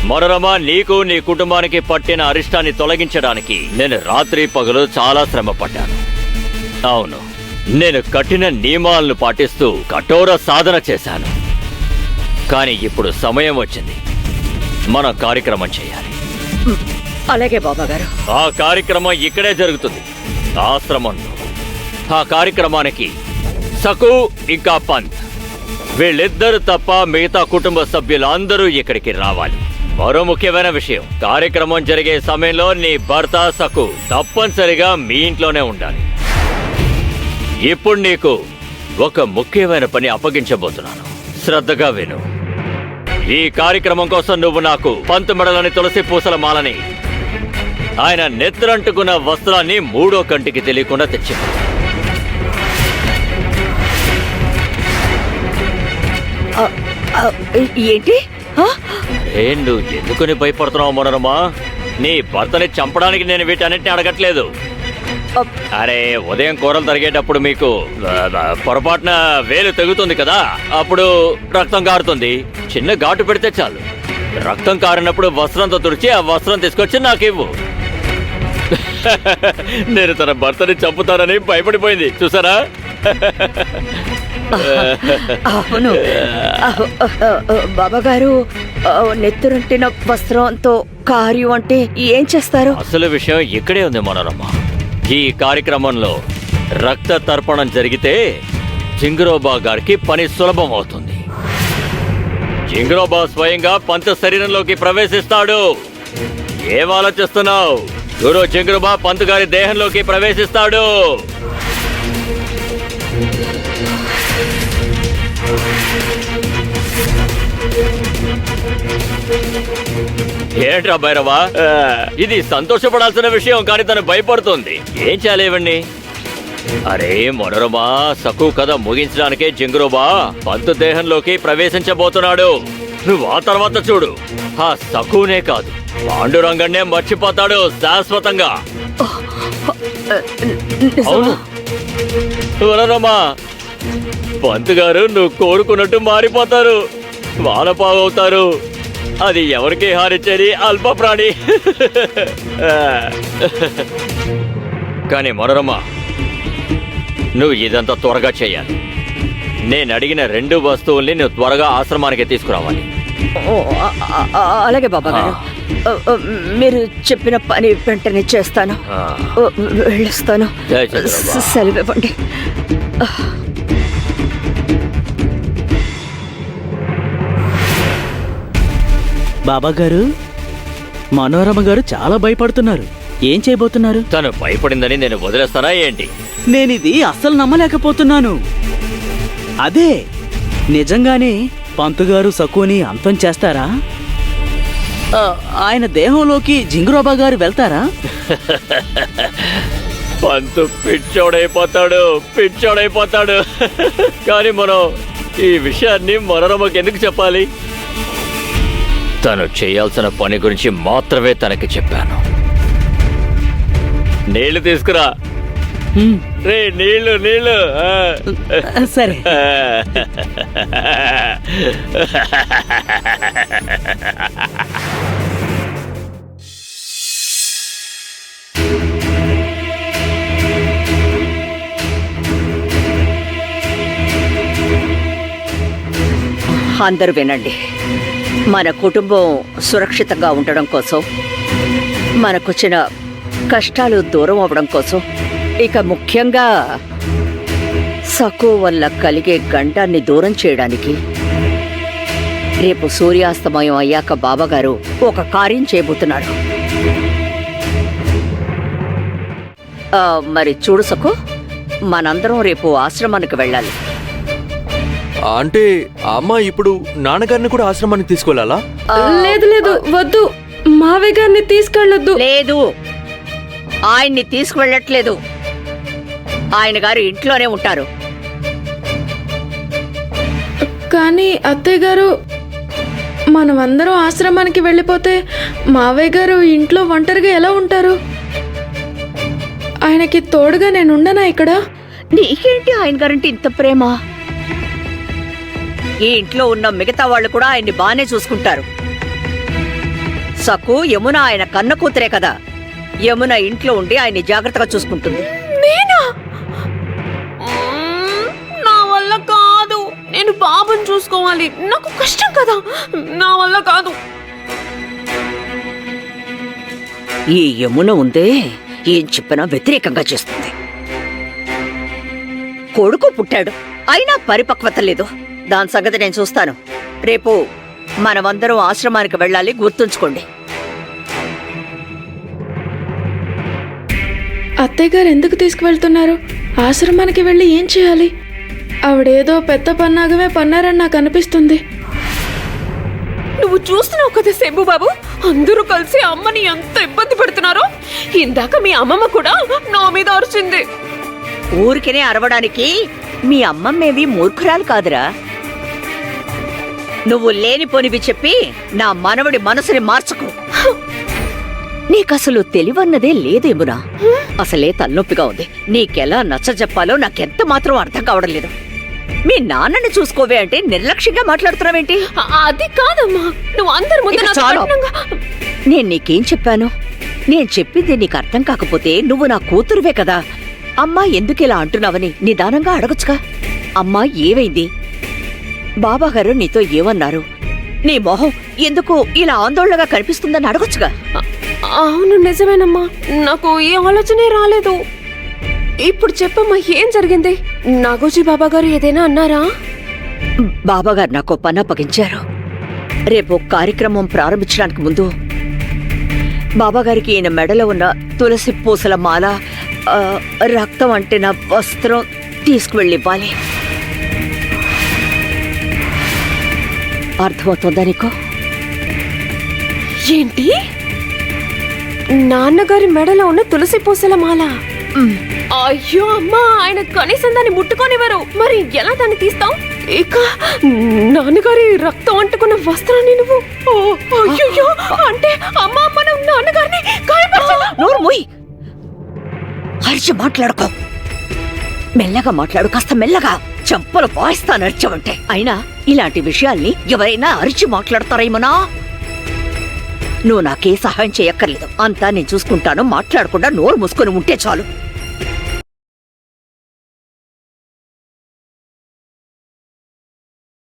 మనోరమ, నీకు నీ కుటుంబానికి పట్టిన అరిష్టాన్ని తొలగించడానికి నేను రాత్రి పగలు చాలా శ్రమ పడ్డాను. అవును, నేను కఠిన నియమాలను పాటిస్తూ కఠోర సాధన చేశాను. కానీ ఇప్పుడు సమయం వచ్చింది, మనం కార్యక్రమం చేయాలి. అలాగే బాబాగారు. ఆ కార్యక్రమం ఇక్కడే జరుగుతుంది, ఆశ్రమంలో. ఆ కార్యక్రమానికి సకు ఇంకా పంత్ వీళ్ళిద్దరు తప్ప మిగతా కుటుంబ సభ్యులందరూ ఇక్కడికి రావాలి. మరో ముఖ్యమైన విషయం, కార్యక్రమం జరిగే సమయంలో నీ భర్త సకు తప్పనిసరిగా మీ ఇంట్లోనే ఉండాలి. ఇప్పుడు నీకు ఒక ముఖ్యమైన పని అప్పగించబోతున్నాను, శ్రద్ధగా విను. ఈ కార్యక్రమం కోసం నువ్వు నాకు పంతు మెడలోని తులసి పూసల మాలని, ఆయన నెత్తురంటుకున్న వస్త్రాన్ని మూడో కంటికి తెలియకుండా తెచ్చింది. ఏంటి? నువ్వు ఎందుకని భయపడుతున్నావు మనోరమా? నీ భర్తని చంపడానికి నేను వీటన్నిటిని అడగట్లేదు. అరే, ఉదయం కూరలు తరిగేటప్పుడు మీకు పొరపాటున వేలు తెగుతుంది కదా, అప్పుడు రక్తం కారుతుంది. చిన్న ఘాటు పెడితే చాలు. రక్తం కారినప్పుడు వస్త్రంతో తుడిచి ఆ వస్త్రం తీసుకొచ్చి నాకివ్వు. నేను తన భర్తని చంపుతానని భయపడిపోయింది, చూసారా? అవును బాబాగారు, నెత్తురంటిన వస్త్రంతో కార్యం అంటే ఏం చేస్తారు? అసలు విషయం ఇక్కడే ఉంది మనోరమ. ఈ కార్యక్రమంలో రక్త తర్పణం జరిగితే జింగ్రోబా గారికి పని సులభం అవుతుంది. జింగ్రోబా స్వయంగా పంత శరీరంలోకి ప్రవేశిస్తాడు. ఏం ఆలోచిస్తున్నావు? గురు జింగ్రోబా పంత్ గారి దేహంలోకి ప్రవేశిస్తాడు. ఏంట్రా భైరవా, ఇది సంతోషపడాల్సిన విషయం, కానీ తను భయపడుతుంది. ఏం చేయాలి ఇవన్నీ? అరే మనోరమా, సకు కథ ముగించడానికే జింగ్రోబా పంతు దేహంలోకి ప్రవేశించబోతున్నాడు. నువ్వు ఆ తర్వాత చూడు, ఆ సకునే కాదు పాండురంగన్నే మర్చిపోతాడు శాశ్వతంగా. అవును మనోరమా, పంతు గారు నువ్వు కోరుకున్నట్టు మారిపోతారు, వానపావవుతారు. అది ఎవరికి హారిచ్చేది అల్ప ప్రాణి. కానీ మనోరమా, నువ్వు ఇదంతా త్వరగా చేయాలి. నేను అడిగిన 2 వస్తువుల్ని నువ్వు త్వరగా ఆశ్రమానికి తీసుకురావాలి. అలాగే బాబాగారు, మీరు చెప్పిన పని వెంటనే చేస్తాను. వెళ్ళొస్తాను, సెలవు ఇవ్వండి. బాబాగారు, మనోరమ గారు చాలా భయపడుతున్నారు. ఏం చేయబోతున్నారు? తను భయపడిందని నేను వదిలేస్తానా ఏంటి? నేనిది అస్సలు నమ్మలేకపోతున్నాను. అదే, నిజంగానే పంతుగారు సకుని అంతం చేస్తారా? ఆయన దేహంలోకి జింగురోబా గారు వెళ్తారా? పంతు పిచ్చోడైపోతాడు. కానీ మనం ఈ విషయాన్ని మనోరమకి ఎందుకు చెప్పాలి? తను చేయాల్సిన పని గురించి మాత్రమే తనకి చెప్పాను. నీళ్లు తీసుకురా. రే, నీళ్లు. సరే. అందరూ వినండి. మన కుటుంబం సురక్షితంగా ఉండడం కోసం, మనకొచ్చిన కష్టాలు దూరం అవ్వడం కోసం, ఇక ముఖ్యంగా సకు వల్ల కలిగే గండాన్ని దూరం చేయడానికి రేపు సూర్యాస్తమయం అయ్యాక బాబాగారు ఒక కార్యం చేయబోతున్నాడు. మరి చూడు సకు, మనందరం రేపు ఆశ్రమానికి వెళ్ళాలి. అంటే అమ్మ ఇప్పుడు నాన్నగారిని కూడా ఆశ్రమానికి తీసుకెళ్ళాలా? లేదు, వద్దు. మావయ్య గారిని తీసుకెళ్ళొద్దు. లేదు, ఆయన్ని తీసుకువెళ్ళట్లేదు. ఆయన గారు ఇంట్లోనే ఉంటారు. కానీ అత్తయ్య గారు, మనమందరం ఆశ్రమానికి వెళ్ళిపోతే మావయ్య గారు ఇంట్లో ఒంటరిగా ఎలా ఉంటారు? ఆయనకి తోడుగా నేనుండనా ఇక్కడ? నీకేంటి ఆయన గారంటే ఇంత ప్రేమ? ఈ ఇంట్లో ఉన్న మిగతా వాళ్ళు కూడా ఆయన్ని బానే చూసుకుంటారు. సక్కు యమున ఆయన కన్న కూతురే కదా. యమున ఇంట్లో ఉండి ఆయన్ని జాగ్రత్తగా చూసుకుంటుంది. నేనా? నా వల్ల కాదు. నేను బాబుని చూసుకోవాలి. నాకు కష్టం కదా, నా వల్ల కాదు. ఈ యమున ఉందే ఏం చెప్పినా వ్యతిరేకంగా చేస్తుంది. కొడుకు పుట్టాడు, అయినా పరిపక్వత లేదు. దాని సంగతి నేను చూస్తాను. రేపు మనమందరం ఆశ్రమానికి వెళ్ళాలి, గుర్తుంచుకోండి. అత్తయ్య గారు ఎందుకు తీసుకువెళ్తున్నారు? ఆశ్రమానికి వెళ్ళి ఏం చేయాలి? ఆవిడేదో పెద్ద పన్నాగమే పన్నారని నాకు అనిపిస్తుంది. నువ్వు చూస్తున్నావు కదా శంభు బాబు, అందరూ కలిసి అమ్మని ఎంత ఇబ్బంది పెడుతున్నారో. ఇందాక మీ అమ్మమ్మ కూడా నా మీద అరిచింది. ఊరికినే అరవడానికి మీ అమ్మమ్మేవి మూర్ఖురాలు కాదురా. నువ్వు లేనిపోనివి చెప్పి నా మనవడి మనసుని మార్చుకో. నీకసలు తెలివన్నదే లేదేమునా. అసలే తలనొప్పిగా ఉంది. నీకెలా నచ్చజెప్పాలో నాకెంత మాత్రం అర్థం కావడం లేదు. మీ నాన్నని చూసుకోవే అంటే నిర్లక్ష్యంగా మాట్లాడుతున్నావేంటి? అది కాదమ్మా, నువ్వు అందరి ముందు ఇక నాతో చాలు. కఠినంగా- నేను నీకేం చెప్పాను? నేను చెప్పింది నీకు అర్థం కాకపోతే నువ్వు నా కూతురువే కదా. అమ్మా ఎందుకిలా అంటున్నావని నిదానంగా అడగొచ్చుగా. అమ్మా ఏవైంది? బాబాగారు నీతో ఏమన్నారు? నీ మొహం ఎందుకు ఇలా ఆందోళనగా కనిపిస్తుందని అడగొచ్చుగా. అవును నిజమేనమ్మా, నాకు ఏ ఆలోచనే రాలేదు. ఇప్పుడు చెప్పమ్మా, ఏం జరిగింది? నాగోజీ బాబా గారు ఏదైనా అన్నారా? బాబాగారు నాకు పని అప్పగించారు. రేపు కార్యక్రమం ప్రారంభించడానికి ముందు బాబాగారికి ఈయన మెడలో ఉన్న తులసి పూసల మాల, రక్తం అంటిన వస్త్రం తీసుకువెళ్ళివ్వాలి. అర్థమవుతుందా నీకు? ఏంటి? నాన్నగారి మెడలో ఉన్న తులసి పూసల మాల? అయ్యో అమ్మా, ఆయన కనీసం దాన్ని ముట్టుకోనివ్వరు. మరి ఎలా దాన్ని తీస్తాం? ఇక నాన్నగారి రక్తం అంటుకున్న వస్త్రాన్ని నువ్వు అయ్యో, అంటే అమ్మా మనం నాన్నగారిని గాయపరిచామా? నోరు మూయ్. అరిచి మాట్లాడుకో. మెల్లగా మాట్లాడు, కాస్త మెల్లగా. చెంపలు వాయిస్తాను అరిచావంటే. అయినా ఇలాంటి విషయాల్ని ఎవరైనా అరిచి మాట్లాడతారేమోనా? నువ్వు నాకే సహాయం చేయక్కర్లేదు. అంతా నేను చూసుకుంటాను. మాట్లాడకుండా నోరు మూసుకొని ఉంటే చాలు.